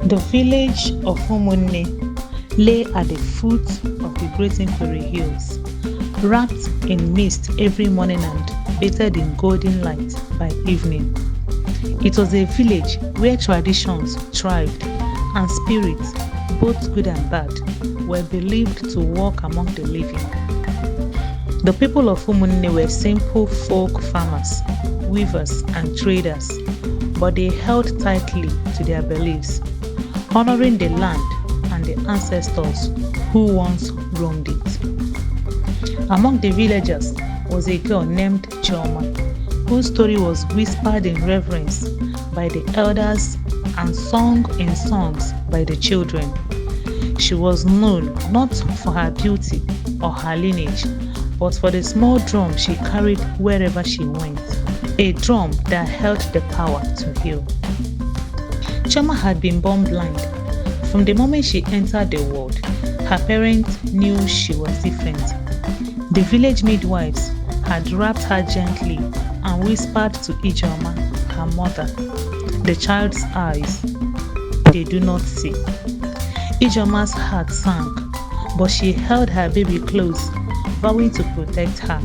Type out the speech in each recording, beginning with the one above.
The village of Umunne lay at the foot of the great Inferi hills, wrapped in mist every morning and bathed in golden light by evening. It was a village where traditions thrived and spirits, both good and bad, were believed to walk among the living. The people of Umunne were simple folk farmers, weavers, and traders, but they held tightly to their beliefs, honoring the land and the ancestors who once roamed it. Among the villagers was a girl named Chioma, whose story was whispered in reverence by the elders and sung in songs by the children. She was known not for her beauty or her lineage, but for the small drum she carried wherever she went, a drum that held the power to heal. Chioma had been born blind. From the moment she entered the world, her parents knew she was different. The village midwives had wrapped her gently and whispered to Chioma, her mother, the child's eyes, they do not see. Chioma's heart sank, but she held her baby close, vowing to protect her.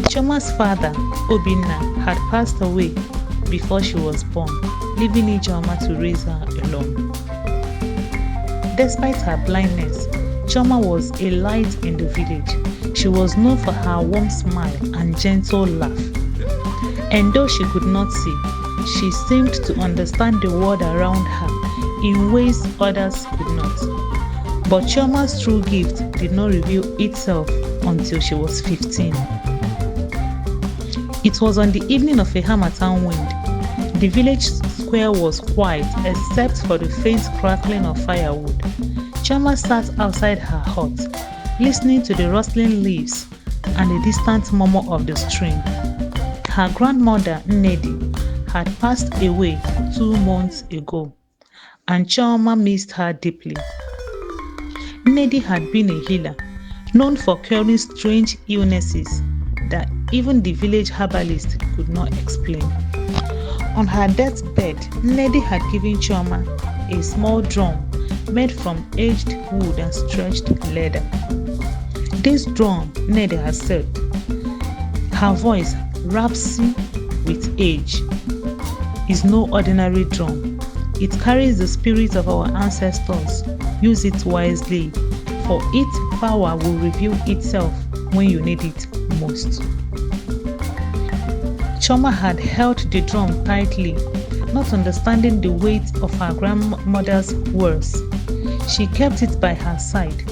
Chioma's father, Obinna, had passed away before she was born, leaving Chioma to raise her alone. Despite her blindness, Chioma was a light in the village. She was known for her warm smile and gentle laugh. And though she could not see, she seemed to understand the world around her in ways others could not. But Chioma's true gift did not reveal itself until she was 15. It was on the evening of a Harmattan wind. The village square was quiet except for the faint crackling of firewood. Chioma sat outside her hut, listening to the rustling leaves and the distant murmur of the stream. Her grandmother, Nnedi, had passed away 2 months ago, and Chioma missed her deeply. Nnedi had been a healer, known for curing strange illnesses that even the village herbalist could not explain. On her deathbed, Nnedi had given Chioma a small drum made from aged wood and stretched leather. This drum, Nnedi had said, her voice, raspy with age, is no ordinary drum. It carries the spirit of our ancestors. Use it wisely, for its power will reveal itself when you need it most. Chioma had held the drum tightly, not understanding the weight of her grandmother's words. She kept it by her side,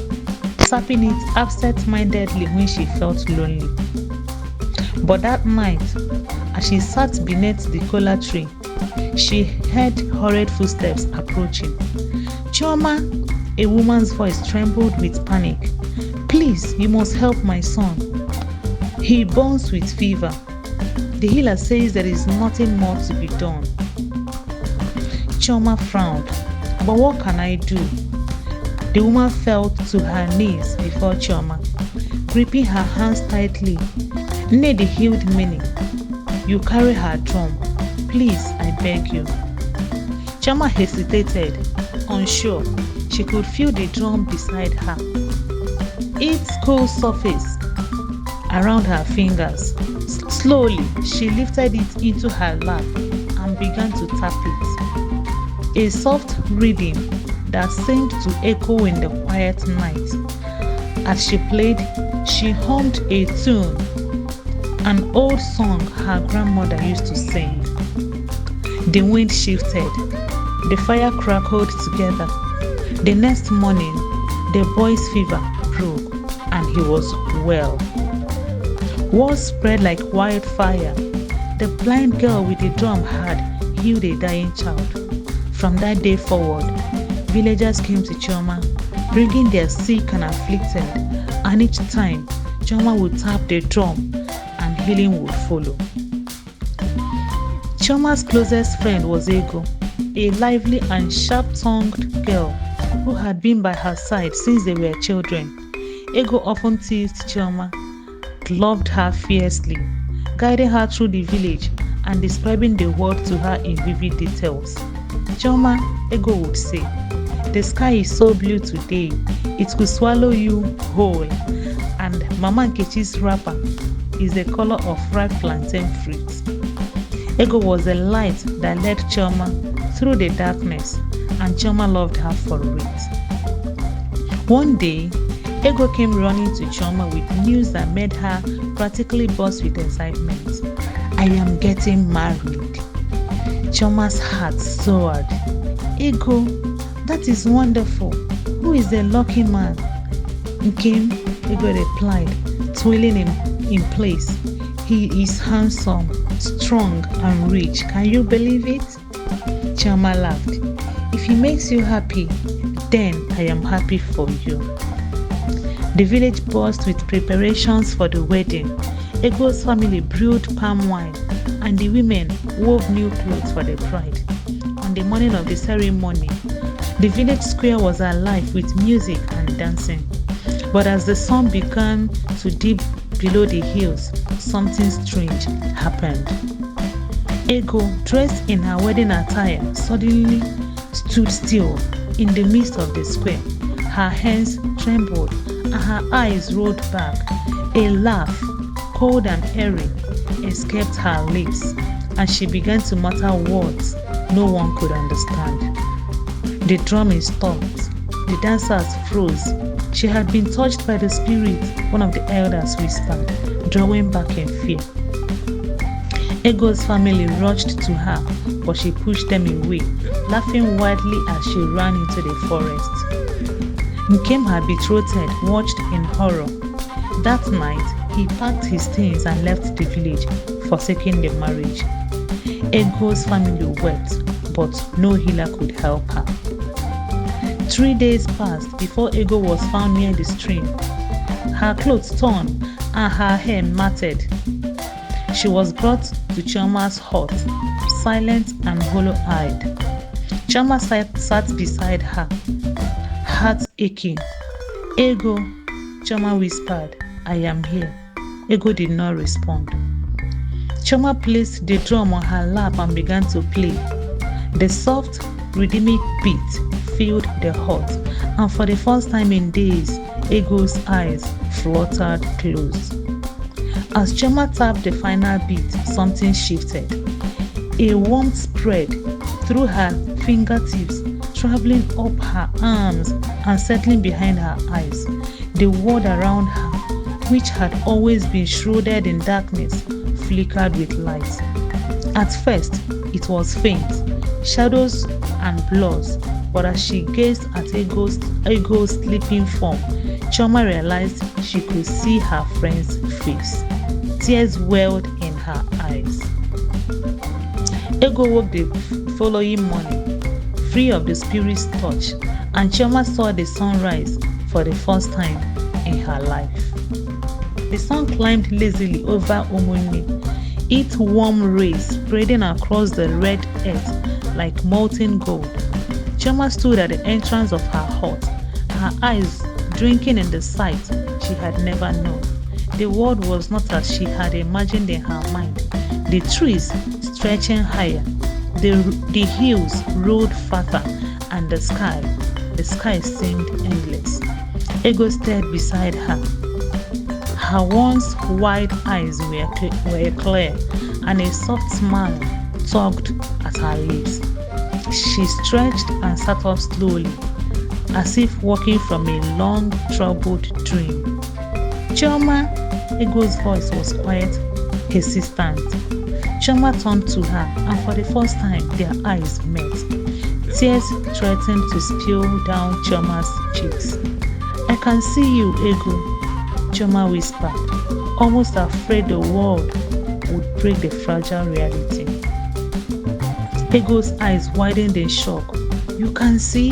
tapping it absent-mindedly when she felt lonely. But that night, as she sat beneath the kola tree, she heard hurried footsteps approaching. Chioma, a woman's voice trembled with panic. Please, you must help my son. He burns with fever. The healer says there is nothing more to be done. Chioma frowned. But what can I do? The woman fell to her knees before Chioma, gripping her hands tightly. Nnedi healed many. You carry her drum. Please, I beg you. Chioma hesitated, unsure. She could feel the drum beside her, its cool surface around her fingers. Slowly, she lifted it into her lap and began to tap it. A soft rhythm that seemed to echo in the quiet night. As she played, she hummed a tune, an old song her grandmother used to sing. The wind shifted, the fire crackled together. The next morning, the boy's fever broke and he was well. Word spread like wildfire. The blind girl with the drum had healed a dying child. From that day forward, villagers came to Chioma, bringing their sick and afflicted, and each time, Chioma would tap the drum and healing would follow. Chioma's closest friend was Ego, a lively and sharp-tongued girl who had been by her side since they were children. Ego often teased Chioma, loved her fiercely, guiding her through the village and describing the world to her in vivid details. Chioma, Ego would say, the sky is so blue today, it could swallow you whole. And Mama Nkechi's wrapper is the color of ripe plantain fruit. Ego was the light that led Chioma through the darkness, and Chioma loved her for it. One day, Ego came running to Chioma with news that made her practically burst with excitement. I am getting married. Chioma's heart soared. Ego, that is wonderful. Who is the lucky man? Nkem, Ego replied, twirling him in place. He is handsome, strong, and rich. Can you believe it? Chioma laughed. If he makes you happy, then I am happy for you. The village buzzed with preparations for the wedding. Ego's family brewed palm wine, and the women wove new clothes for the bride. On the morning of the ceremony, the village square was alive with music and dancing. But as the sun began to dip below the hills, something strange happened. Ego, dressed in her wedding attire, suddenly stood still in the midst of the square. Her hands trembled and her eyes rolled back. A laugh, cold and airy, escaped her lips, and she began to mutter words no one could understand. The drumming stopped. The dancers froze. She had been touched by the spirit, one of the elders whispered, drawing back in fear. Ego's family rushed to her, but she pushed them away, laughing wildly as she ran into the forest. Nkem, her betrothed, watched in horror. That night, he packed his things and left the village, forsaking the marriage. Ego's family wept, but no healer could help her. 3 days passed before Ego was found near the stream, her clothes torn and her hair matted. She was brought to Chioma's hut, silent and hollow-eyed. Chioma sat beside her, heart aching. Ego, Chioma whispered, I am here. Ego did not respond. Chioma placed the drum on her lap and began to play. The soft, rhythmic beat filled the hut, and for the first time in days, Ego's eyes fluttered closed. As Chioma tapped the final beat, something shifted. A warmth spread through her fingertips, traveling up her arms and settling behind her eyes. The world around her, which had always been shrouded in darkness, flickered with light. At first, it was faint, shadows and blurs, but as she gazed at Ego's sleeping form, Chioma realized she could see her friend's face. Tears welled in her eyes. Ego woke the following morning, free of the spirit's touch, and Chioma saw the sunrise for the first time in her life. The sun climbed lazily over Umunne, its warm rays spreading across the red earth like molten gold. Chioma stood at the entrance of her hut, her eyes drinking in the sight she had never known. The world was not as she had imagined in her mind. The trees stretching higher, the hills rolled farther, and the sky seemed endless. Ego stared beside her. Her once wide eyes were clear, and a soft smile tugged at her lips. She stretched and sat up slowly, as if walking from a long, troubled dream. Chioma, Ego's voice was quiet, persistent. Chioma turned to her, and for the first time, their eyes met. Tears threatened to spill down Chioma's cheeks. I can see you, Ego, Chioma whispered, almost afraid the world would break the fragile reality. Ego's eyes widened in shock. You can see?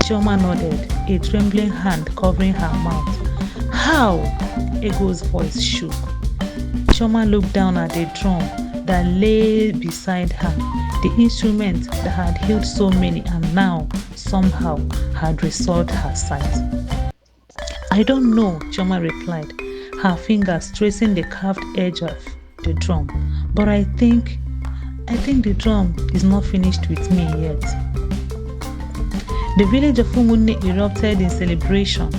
Chioma nodded, a trembling hand covering her mouth. How? Ego's voice shook. Chioma looked down at the drum that lay beside her, the instrument that had healed so many and now, somehow, had restored her sight. I don't know, Chioma replied, her fingers tracing the carved edge of the drum, but I think the drum is not finished with me yet. The village of Umunne erupted in celebration.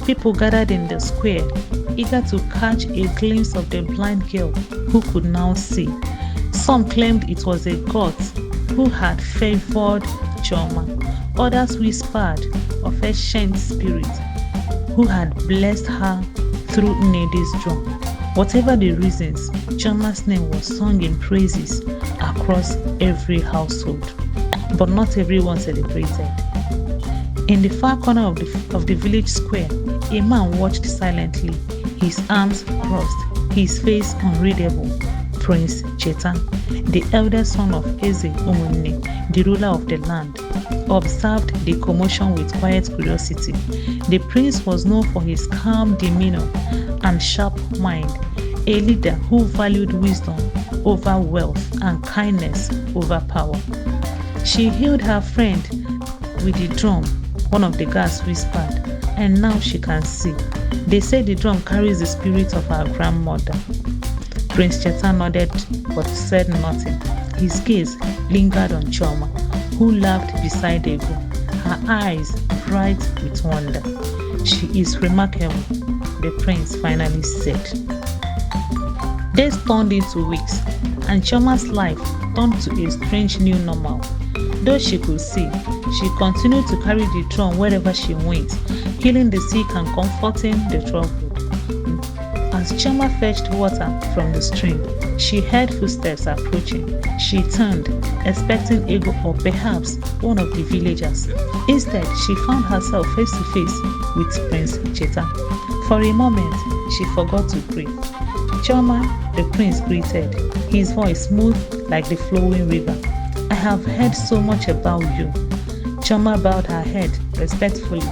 People gathered in the square, eager to catch a glimpse of the blind girl who could now see. Some claimed it was a god who had favored Chioma. Others whispered of a ancient spirit who had blessed her through Nnedi's drum. Whatever the reasons, Chioma's name was sung in praises across every household. But not everyone celebrated. In the far corner of the village square, a man watched silently, his arms crossed, his face unreadable. Prince Cheta, the eldest son of Eze Umunne, the ruler of the land, observed the commotion with quiet curiosity. The prince was known for his calm demeanor and sharp mind, a leader who valued wisdom over wealth and kindness over power. She hailed her friend with the drum, one of the guards whispered, and now she can see. They say the drum carries the spirit of our grandmother. Prince Cheta nodded but said nothing. His gaze lingered on Chioma, who laughed beside Ego, her eyes bright with wonder. She is remarkable, the prince finally said. Days turned into weeks, and Chioma's life turned to a strange new normal. Though she could see, she continued to carry the drum wherever she went, healing the sick and comforting the troubled. As Chioma fetched water from the stream, she heard footsteps approaching. She turned, expecting Ego or perhaps one of the villagers. Instead, she found herself face to face with Prince Cheta. For a moment, she forgot to pray. Chioma, the prince greeted, his voice smooth like the flowing river. I have heard so much about you. Chioma bowed her head respectfully.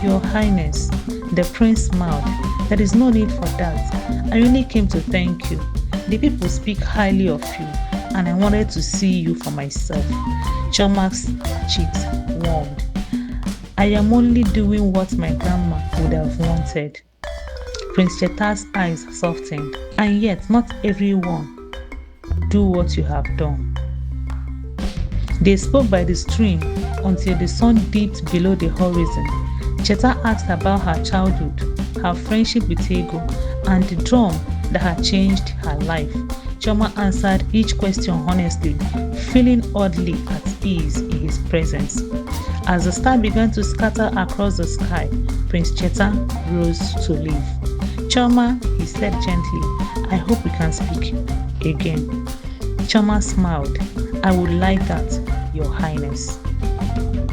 Your Highness, the prince smiled. There is no need for that. I only came to thank you. The people speak highly of you, and I wanted to see you for myself. Chioma's cheeks warmed. I am only doing what my grandma would have wanted. Prince Cheta's eyes softened. And yet, not everyone do what you have done. They spoke by the stream until the sun dipped below the horizon. Cheta asked about her childhood, her friendship with Ego, and the drum that had changed her life. Chioma answered each question honestly, feeling oddly at ease in his presence. As the star began to scatter across the sky, Prince Cheta rose to leave. Chioma, he said gently, I hope we can speak again. Chioma smiled. I would like that, Your Highness.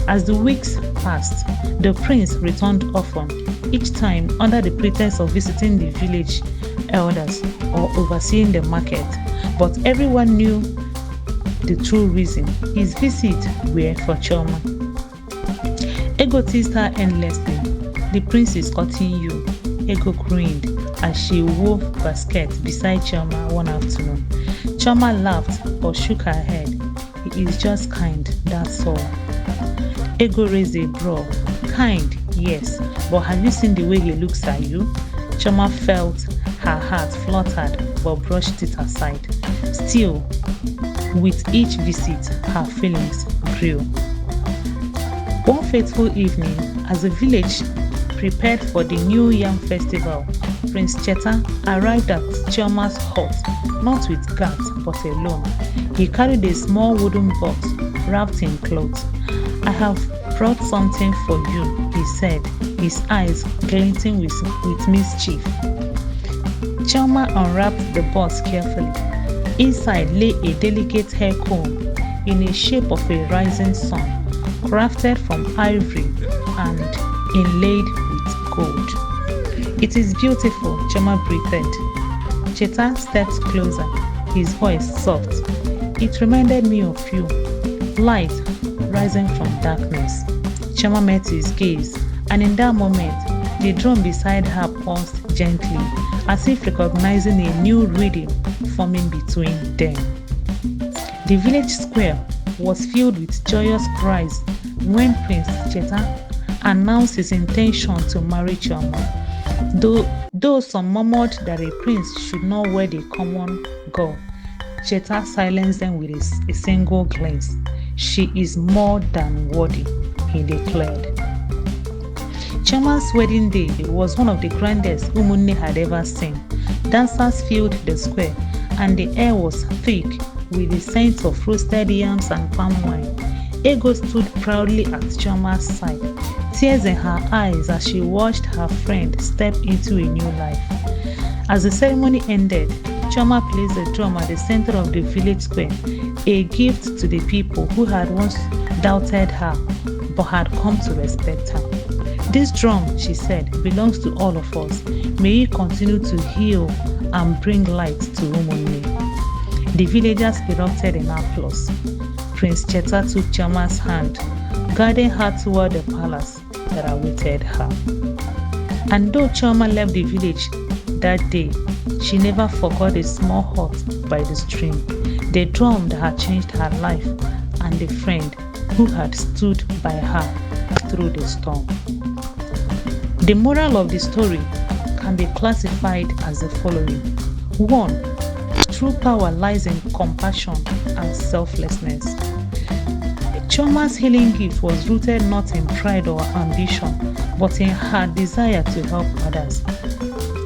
As the weeks passed, the prince returned often, each time under the pretense of visiting the village elders or overseeing the market. But everyone knew the true reason. His visits were for Chioma. Ego teased her endlessly. The prince is courting you. Ego grinned as she wove baskets beside Chioma one afternoon. Chioma laughed but shook her head. He is just kind, that's all. Ego raised a brow. Kind, yes, but have you seen the way he looks at you? Chioma felt her heart fluttered but brushed it aside. Still, with each visit, her feelings grew. One fateful evening, as the village prepared for the New Yam Festival, Prince Cheta arrived at Chioma's hut, not with guards but alone. He carried a small wooden box wrapped in cloth. I have brought something for you, he said, his eyes glinting with mischief. Chioma unwrapped the box carefully. Inside lay a delicate hair comb in the shape of a rising sun, crafted from ivory and inlaid with gold. It is beautiful, Chioma breathed. Cheta stepped closer, his voice soft. It reminded me of you, light rising from darkness. Chioma met his gaze, and in that moment, the drum beside her pulsed gently, as if recognizing a new rhythm forming between them. The village square was filled with joyous cries when Prince Cheta announced his intention to marry Chioma. Though some murmured that a prince should not wed a common girl, Cheta silenced them with a single glance. She is more than worthy, he declared. Chioma's wedding day was one of the grandest Umunne had ever seen. Dancers filled the square, and the air was thick with the scent of roasted yams and palm wine. Ego stood proudly at Chioma's side, tears in her eyes as she watched her friend step into a new life. As the ceremony ended, Chioma placed the drum at the center of the village square, a gift to the people who had once doubted her but had come to respect her. This drum, she said, belongs to all of us. May it continue to heal and bring light to Umunne. The villagers erupted in applause. Prince Cheta took Chioma's hand, guiding her toward the palace that awaited her. And though Chioma left the village that day, she never forgot a small hut by the stream, the drum that had changed her life, and the friend who had stood by her through the storm. The moral of the story can be classified as the following. 1. True power lies in compassion and selflessness. Chioma's healing gift was rooted not in pride or ambition, but in her desire to help others.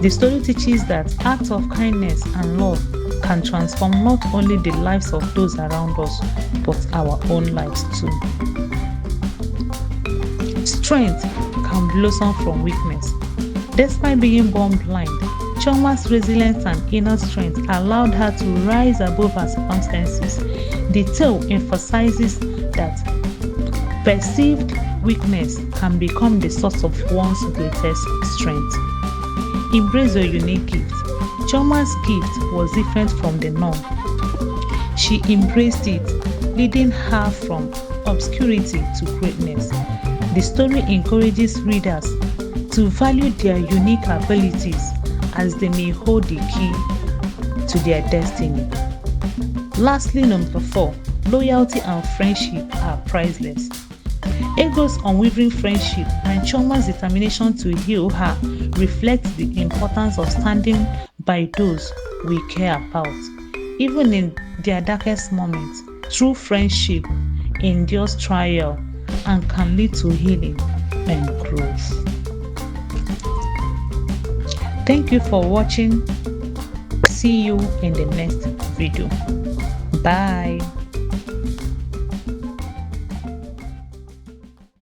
The story teaches that acts of kindness and love can transform not only the lives of those around us, but our own lives too. Strength can blossom from weakness. Despite being born blind, Chioma's resilience and inner strength allowed her to rise above her circumstances. The tale emphasizes that perceived weakness can become the source of one's greatest strength. Embrace your unique gift. Chioma's gift was different from the norm. She embraced it, leading her from obscurity to greatness. The story encourages readers to value their unique abilities as they may hold the key to their destiny. Lastly, number 4, loyalty and friendship are priceless. Ego's unwavering friendship and Chioma's determination to heal her reflect the importance of standing by those we care about. Even in their darkest moments, true friendship endures trial and can lead to healing and growth. Thank you for watching. See you in the next video. Bye.